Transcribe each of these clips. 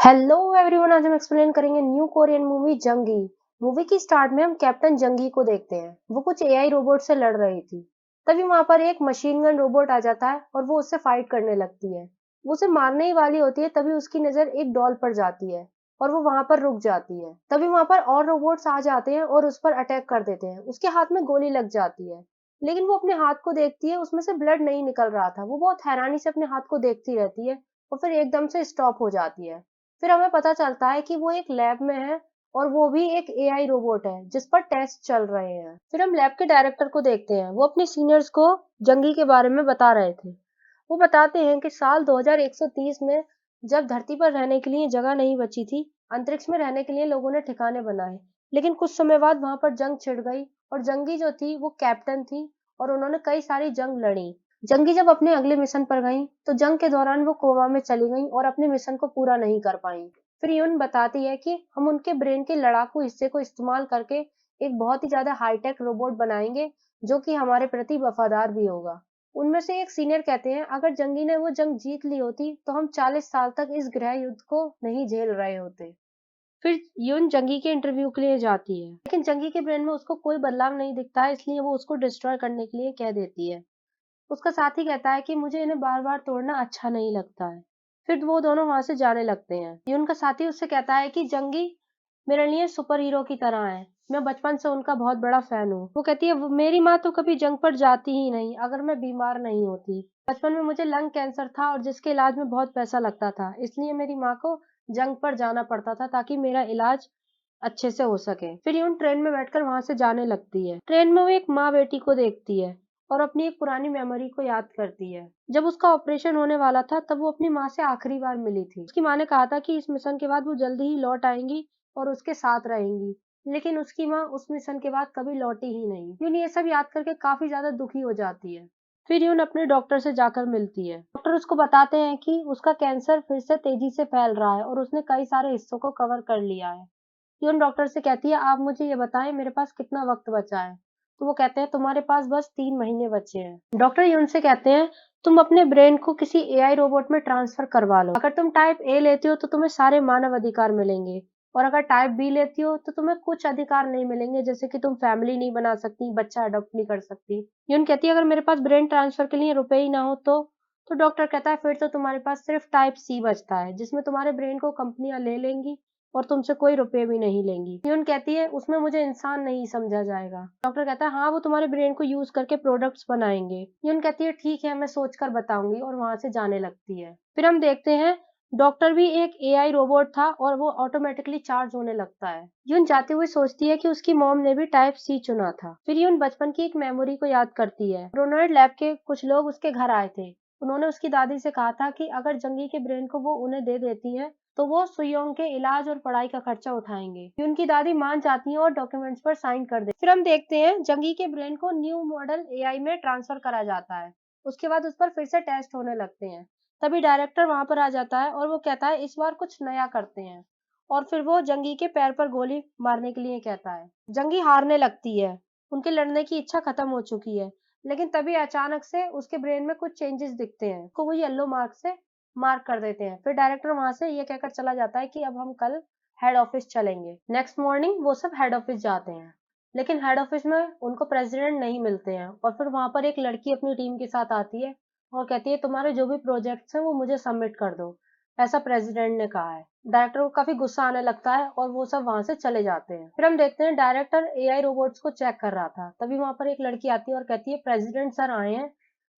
Hello everyone, आज हम explain करेंगे न्यू कोरियन मूवी जंगी। मूवी की स्टार्ट में हम कैप्टन जंगी को देखते हैं। वो कुछ एआई रोबोट से लड़ रही थी। तभी वहां पर एक मशीन गन रोबोट आ जाता है और वो उससे फाइट करने लगती है। वो उसे मारने ही वाली होती है, तभी उसकी नजर एक डॉल पर जाती है और वो वहां पर रुक जाती है। तभी वहां पर और रोबोट्स आ जाते हैं और उस पर अटैक कर देते हैं। उसके हाथ में गोली लग जाती है, लेकिन वो अपने हाथ को देखती है, उसमें से ब्लड नहीं निकल रहा था। वो बहुत हैरानी से अपने हाथ को देखती रहती है और फिर एकदम से स्टॉप हो जाती है। फिर हमें पता चलता है कि वो एक लैब में है और वो भी एक एआई रोबोट है जिस पर टेस्ट चल रहे हैं। फिर हम लैब के डायरेक्टर को देखते हैं। वो अपने सीनियर्स को जंगी के बारे में बता रहे थे। वो बताते हैं कि साल 2130 में जब धरती पर रहने के लिए जगह नहीं बची थी, अंतरिक्ष में रहने के लिए लोगों ने ठिकाने बनाए। लेकिन कुछ समय बाद वहां पर जंग छिड़ गई और जंगी जो थी वो कैप्टन थी और उन्होंने कई सारी जंग लड़ी। जंगी जब अपने अगले मिशन पर गईं, तो जंग के दौरान वो कोमा में चली गईं और अपने मिशन को पूरा नहीं कर पाईं। फिर यून बताती है कि हम उनके ब्रेन के लड़ाकू हिस्से को इस्तेमाल करके एक बहुत ही ज्यादा हाईटेक रोबोट बनाएंगे जो कि हमारे प्रति वफादार भी होगा। उनमें से एक सीनियर कहते हैं, अगर जंगी ने वो जंग जीत ली होती तो हम 40 साल तक इस गृह युद्ध को नहीं झेल रहे होते। फिर यून जंगी के इंटरव्यू के लिए जाती है, लेकिन जंगी के ब्रेन में उसको कोई बदलाव नहीं दिखता है, इसलिए वो उसको डिस्ट्रॉय करने के लिए कह देती है। उसका साथी कहता है कि मुझे इन्हें बार-बार तोड़ना अच्छा नहीं लगता है। फिर वो दोनों वहां से जाने लगते हैं। ये उनका साथी उससे कहता है कि जंगी मेरे लिए सुपर हीरो की तरह है। मैं बचपन से उनका बहुत बड़ा फैन हूँ। वो कहती है, मेरी माँ तो कभी जंग पर जाती ही नहीं अगर मैं बीमार नहीं होती। बचपन में मुझे लंग कैंसर था और जिसके इलाज में बहुत पैसा लगता था, इसलिए मेरी माँ को जंग पर जाना पड़ता था ताकि मेरा इलाज अच्छे से हो सके। फिर यून ट्रेन में बैठकर वहां से जाने लगती है। ट्रेन में वो एक माँ बेटी को देखती है और अपनी एक पुरानी मेमोरी को याद करती है। जब उसका ऑपरेशन होने वाला था तब वो अपनी माँ से आखिरी बार मिली थी। उसकी माँ ने कहा था कि इस मिशन के बाद वो जल्दी ही लौट आएंगी और उसके साथ रहेंगी, लेकिन उसकी माँ उस मिशन के बाद कभी लौटी ही नहीं। यून ये सब याद करके काफी ज्यादा दुखी हो जाती है। फिर यून अपने डॉक्टर से जाकर मिलती है। डॉक्टर उसको बताते हैं कि उसका कैंसर फिर से तेजी से फैल रहा है और उसने कई सारे हिस्सों को कवर कर लिया है। यून डॉक्टर से कहती है, आप मुझे ये बताएं मेरे पास कितना वक्त बचा है। तो वो कहते हैं, तुम्हारे पास बस 3 महीने बचे हैं। डॉक्टर यून से कहते हैं, तुम अपने ब्रेन को किसी एआई रोबोट में ट्रांसफर करवा लो। अगर तुम टाइप ए लेती हो तो तुम्हें सारे मानव अधिकार मिलेंगे, और अगर टाइप बी लेती हो तो तुम्हें कुछ अधिकार नहीं मिलेंगे, जैसे कि तुम फैमिली नहीं बना सकती, बच्चा अडॉप्ट नहीं कर सकती। यून कहती है, अगर मेरे पास ब्रेन ट्रांसफर के लिए रुपए ही ना हो तो डॉक्टर कहता है, फिर तो तुम्हारे पास सिर्फ टाइप सी बचता है, जिसमें तुम्हारे ब्रेन को कंपनियां ले लेंगी और तुमसे कोई रुपए भी नहीं लेंगी। यून कहती है, उसमें मुझे इंसान नहीं समझा जाएगा। डॉक्टर कहता है, हाँ, वो तुम्हारे ब्रेन को यूज करके प्रोडक्ट्स बनाएंगे। यून कहती है, ठीक है, मैं सोच कर बताऊंगी, और वहां से जाने लगती है। फिर हम देखते हैं डॉक्टर भी एक एआई रोबोट था और वो ऑटोमेटिकली चार्ज होने लगता है। यून जाते हुए सोचती है कि उसकी मॉम ने भी टाइप सी चुना था। फिर यून बचपन की एक मेमोरी को याद करती है। ब्रोनोइड लैब के कुछ लोग उसके घर आए थे। उन्होंने उसकी दादी से कहा था कि अगर जंगी के ब्रेन को वो उन्हें दे देती हैं तो वो सुयोंग के इलाज और पढ़ाई का खर्चा उठाएंगे। उनकी दादी मान जाती हैं और डॉक्यूमेंट्स पर साइन कर देती। फिर हम देखते हैं जंगी के ब्रेन को न्यू मॉडल एआई में ट्रांसफर करा जाता है। उसके बाद उस पर फिर से टेस्ट होने लगते हैं। तभी डायरेक्टर वहां पर आ जाता है और वो कहता है, इस बार कुछ नया करते हैं। और फिर वो जंगी के पैर पर गोली मारने के लिए कहता है। जंगी हारने लगती है। उनके लड़ने की इच्छा खत्म हो चुकी है। लेकिन तभी अचानक से उसके ब्रेन में कुछ चेंजेस दिखते हैं। को वो येलो मार्क से मार्क कर देते हैं। फिर डायरेक्टर वहां से ये कहकर चला जाता है कि अब हम कल हेड ऑफिस चलेंगे। नेक्स्ट मॉर्निंग वो सब हेड ऑफिस जाते हैं, लेकिन हेड ऑफिस में उनको प्रेसिडेंट नहीं मिलते हैं। और फिर वहां पर एक लड़की अपनी टीम के साथ आती है और कहती है, तुम्हारे जो भी प्रोजेक्ट्स हैं वो मुझे सबमिट कर दो, ऐसा प्रेसिडेंट ने कहा है। डायरेक्टर को काफी गुस्सा आने लगता है और वो सब वहां से चले जाते हैं। फिर हम देखते हैं डायरेक्टर एआई रोबोट्स को चेक कर रहा था। तभी वहां पर एक लड़की आती है और कहती है, प्रेसिडेंट सर आए हैं,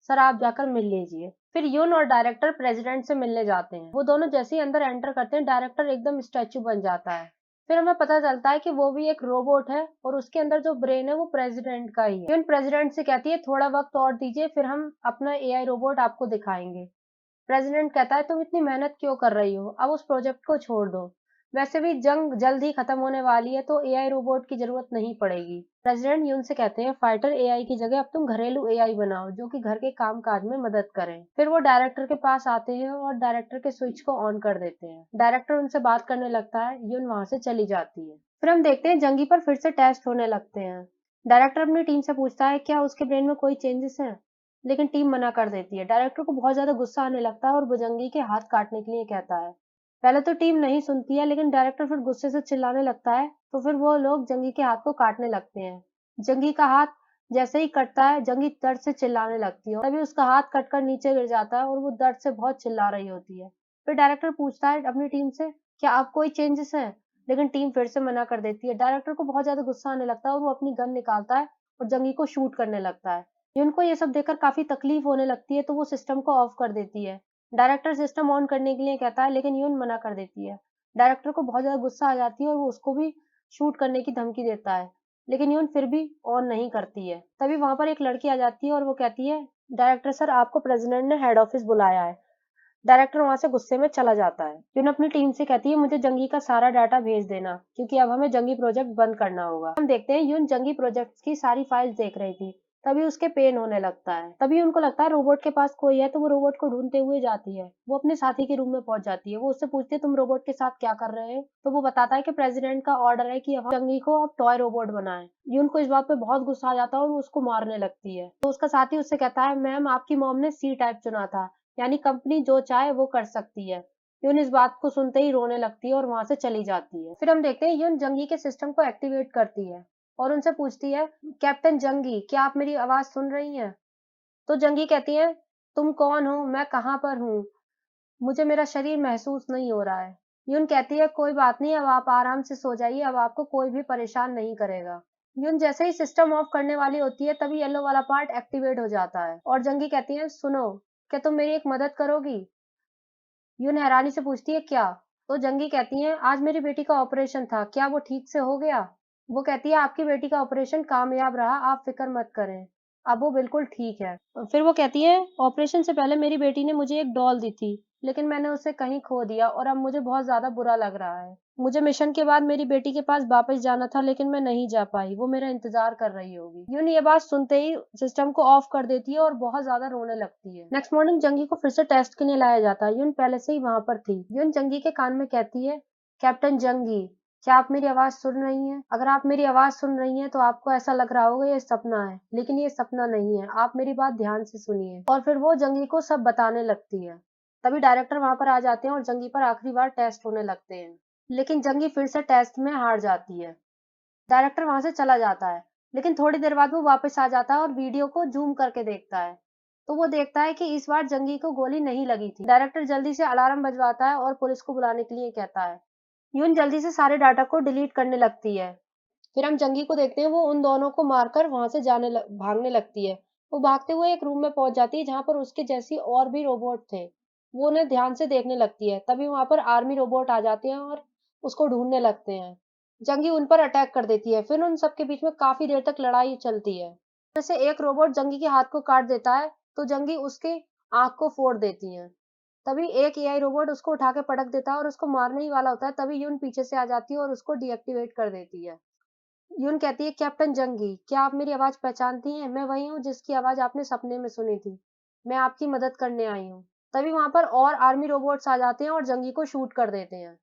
सर आप जाकर मिल लीजिए। फिर यून और डायरेक्टर प्रेसिडेंट से मिलने जाते हैं। वो दोनों जैसे ही अंदर एंटर करते हैं, डायरेक्टर एकदम स्टैचू बन जाता है। फिर हमें पता चलता है कि वो भी एक रोबोट है और उसके अंदर जो ब्रेन है वो प्रेसिडेंट का ही है। यून प्रेसिडेंट से कहती है, थोड़ा वक्त और दीजिए, फिर हम अपना एआई रोबोट आपको दिखाएंगे। प्रेसिडेंट कहता है, तुम इतनी मेहनत क्यों कर रही हो, अब उस प्रोजेक्ट को छोड़ दो। वैसे भी जंग जल्द ही खत्म होने वाली है तो एआई रोबोट की जरूरत नहीं पड़ेगी। प्रेसिडेंट यून से कहते हैं, फाइटर एआई की जगह अब तुम घरेलू एआई बनाओ जो कि घर के काम काज में मदद करें। फिर वो डायरेक्टर के पास आते हैं और डायरेक्टर के स्विच को ऑन कर देते हैं। डायरेक्टर उनसे बात करने लगता है। यून वहां से चली जाती है। फिर हम देखते हैं जंगी पर फिर से टेस्ट होने लगते हैं। डायरेक्टर अपनी टीम से पूछता है, क्या उसके ब्रेन में कोई चेंजेस हैं, लेकिन टीम मना कर देती है। डायरेक्टर को बहुत ज्यादा गुस्सा आने लगता है और भुजंगी के हाथ काटने के लिए कहता है। पहले तो टीम नहीं सुनती है, लेकिन डायरेक्टर फिर गुस्से से चिल्लाने लगता है, तो फिर वो लोग जंगी के हाथ को काटने लगते हैं। जंगी का हाथ जैसे ही कटता है, जंगी दर्द से चिल्लाने लगती है। तभी उसका हाथ कटकर नीचे गिर जाता है और वो दर्द से बहुत चिल्ला रही होती है। फिर डायरेक्टर पूछता है अपनी टीम से, क्या अब कोई चेंजेस है? लेकिन टीम फिर से मना कर देती है। डायरेक्टर को बहुत ज्यादा गुस्सा आने लगता है और वो अपनी गन निकालता है और जंगी को शूट करने लगता है। उनको ये सब देखकर काफी तकलीफ होने लगती है, तो वो सिस्टम को ऑफ कर देती है। डायरेक्टर सिस्टम ऑन करने के लिए कहता है, लेकिन यून मना कर देती है। डायरेक्टर को बहुत ज्यादा गुस्सा आ जाती है और वो उसको भी शूट करने की धमकी देता है, लेकिन यून फिर भी ऑन नहीं करती है। तभी वहां पर एक लड़की आ जाती है और वो कहती है, डायरेक्टर सर, आपको प्रेसिडेंट ने हेड ऑफिस बुलाया है। डायरेक्टर वहां से गुस्से में चला जाता है। यून अपनी टीम से कहती है, मुझे जंगी का सारा डाटा भेज देना, क्योंकि अब हमें जंगी प्रोजेक्ट बंद करना होगा। हम देखते हैं यून जंगी प्रोजेक्ट की सारी फाइल्स देख रही थी। तभी उसके पेन होने लगता है। तभी उनको लगता है रोबोट के पास कोई है, तो वो रोबोट को ढूंढते हुए जाती है। वो अपने साथी के रूम में पहुंच जाती है। वो उससे पूछती है, तुम रोबोट के साथ क्या कर रहे हो? तो वो बताता है कि प्रेसिडेंट का ऑर्डर है कि अब जंगी को अब टॉय रोबोट बनाए। यून को इस बात पे बहुत गुस्सा आ जाता है और वो उसको मारने लगती है। तो उसका साथी उससे कहता है, मैम, आपकी मॉम ने सी टाइप चुना था, यानी कंपनी जो चाहे वो कर सकती है। यून इस बात को सुनते ही रोने लगती है और वहां से चली जाती है। फिर हम देखते हैं यून जंगी के सिस्टम को एक्टिवेट करती है और उनसे पूछती है, कैप्टन जंगी, क्या आप मेरी आवाज सुन रही हैं? तो जंगी कहती है, तुम कौन हो? मैं कहाँ पर हूँ? मुझे मेरा शरीर महसूस नहीं हो रहा है। यून कहती है, कोई बात नहीं, अब आप आराम से सो जाइए, अब आपको कोई भी परेशान नहीं करेगा। यून जैसे ही सिस्टम ऑफ करने वाली होती है, तभी येलो वाला पार्ट एक्टिवेट हो जाता है और जंगी कहती है, सुनो, क्या तुम मेरी एक मदद करोगी? यून हैरानी से पूछती है, क्या? तो जंगी कहती है, आज मेरी बेटी का ऑपरेशन था, क्या वो ठीक से हो गया? वो कहती है, आपकी बेटी का ऑपरेशन कामयाब रहा, आप फिक्र मत करें, अब वो बिल्कुल ठीक है। फिर वो कहती है, ऑपरेशन से पहले मेरी बेटी ने मुझे एक डॉल दी थी, लेकिन मैंने उसे कहीं खो दिया और अब मुझे बहुत ज्यादा बुरा लग रहा है। मुझे मिशन के बाद मेरी बेटी के पास वापस जाना था, लेकिन मैं नहीं जा पाई, वो मेरा इंतजार कर रही होगी। यून ये बात सुनते ही सिस्टम को ऑफ कर देती है और बहुत ज्यादा रोने लगती है। नेक्स्ट मॉर्निंग जंगी को फिर से टेस्ट के लिए लाया जाता है। यून पहले से ही वहां पर थी। यून जंगी के कान में कहती है, कैप्टन जंगी, क्या आप मेरी आवाज सुन रही हैं? अगर आप मेरी आवाज सुन रही हैं तो आपको ऐसा लग रहा होगा ये सपना है, लेकिन ये सपना नहीं है, आप मेरी बात ध्यान से सुनिए। और फिर वो जंगी को सब बताने लगती है। तभी डायरेक्टर वहां पर आ जाते हैं और जंगी पर आखिरी बार टेस्ट होने लगते हैं, लेकिन जंगी फिर से टेस्ट में हार जाती है। डायरेक्टर वहां से चला जाता है, लेकिन थोड़ी देर बाद वो वापस आ जाता है और वीडियो को जूम करके देखता है। तो वो देखता है कि इस बार जंगी को गोली नहीं लगी थी। डायरेक्टर जल्दी से अलार्म बजवाता है और पुलिस को बुलाने के लिए कहता है। यून जल्दी से सारे डाटा को डिलीट करने लगती है। फिर हम जंगी को देखते हैं, वो उन दोनों को मारकर वहां से भागने लगती है। वो भागते हुए एक रूम में पहुंच जाती है जहां पर उसके जैसी और भी रोबोट थे। वो उन्हें ध्यान से देखने लगती है। तभी वहां पर आर्मी रोबोट आ जाते हैं और उसको ढूंढने लगते हैं। जंगी उन पर अटैक कर देती है। फिर उन सबके बीच में काफी देर तक लड़ाई चलती है। जैसे एक रोबोट जंगी के हाथ को काट देता है, तो जंगी उसके आंख को फोड़ देती है। तभी एक एआई रोबोट उसको उठा के पटक देता है और उसको मारने ही वाला होता है। तभी यून पीछे से आ जाती है और उसको डीएक्टिवेट कर देती है। यून कहती है, कैप्टन जंगी, क्या आप मेरी आवाज पहचानती हैं? मैं वही हूँ जिसकी आवाज आपने सपने में सुनी थी। मैं आपकी मदद करने आई हूँ। तभी वहां पर और आर्मी रोबोट्स आ जाते हैं और जंगी को शूट कर देते हैं।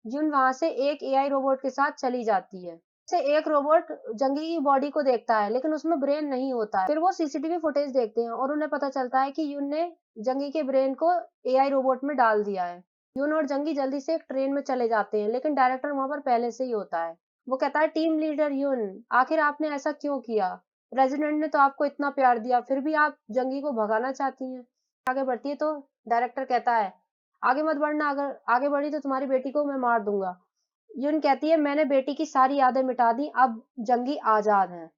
यून वहां से एक एआई रोबोट के साथ चली जाती है। से एक रोबोट जंगी की बॉडी को देखता है, लेकिन उसमें ब्रेन नहीं होता है। फिर वो सीसीटीवी फुटेज देखते हैं और उन्हें पता चलता है कि यून ने जंगी के ब्रेन को एआई रोबोट में डाल दिया है। यून और जंगी जल्दी से एक ट्रेन में चले जाते हैं, लेकिन डायरेक्टर वहां पर पहले से ही होता है। वो कहता है, टीम लीडर यून, आखिर आपने ऐसा क्यों किया? प्रेसिडेंट ने तो आपको इतना प्यार दिया, फिर भी आप जंगी को भगाना चाहती हैं। आगे बढ़ती है तो डायरेक्टर कहता है, आगे मत बढ़ना, अगर आगे बढ़ी तो तुम्हारी बेटी को मैं मार दूंगा। यून कहती है, मैंने बेटी की सारी यादें मिटा दी, अब जंगी आजाद है।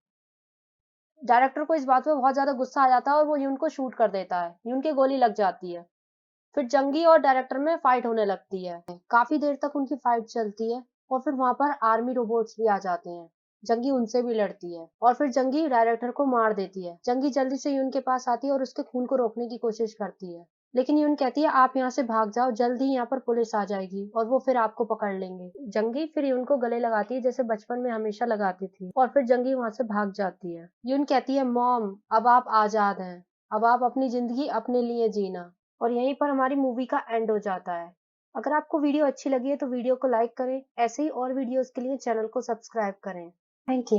डायरेक्टर को इस बात पे बहुत ज्यादा गुस्सा आ जाता है और वो यून को शूट कर देता है। यून की गोली लग जाती है। फिर जंगी और डायरेक्टर में फाइट होने लगती है। काफी देर तक उनकी फाइट चलती है और फिर वहां पर आर्मी रोबोट्स भी आ जाते हैं। जंगी उनसे भी लड़ती है और फिर जंगी डायरेक्टर को मार देती है। जंगी जल्दी से यून के पास आती है और उसके खून को रोकने की कोशिश करती है, लेकिन यून कहती है, आप यहाँ से भाग जाओ, जल्द ही यहाँ पर पुलिस आ जाएगी और वो फिर आपको पकड़ लेंगे। जंगी फिर यून को गले लगाती है, जैसे बचपन में हमेशा लगाती थी, और फिर जंगी वहां से भाग जाती है। यून कहती है, मॉम, अब आप आजाद हैं, अब आप अपनी जिंदगी अपने लिए जीना। और यहीं पर हमारी मूवी का एंड हो जाता है। अगर आपको वीडियो अच्छी लगी है तो वीडियो को लाइक करें। ऐसे ही और वीडियोस के लिए चैनल को सब्सक्राइब करें। Thank you.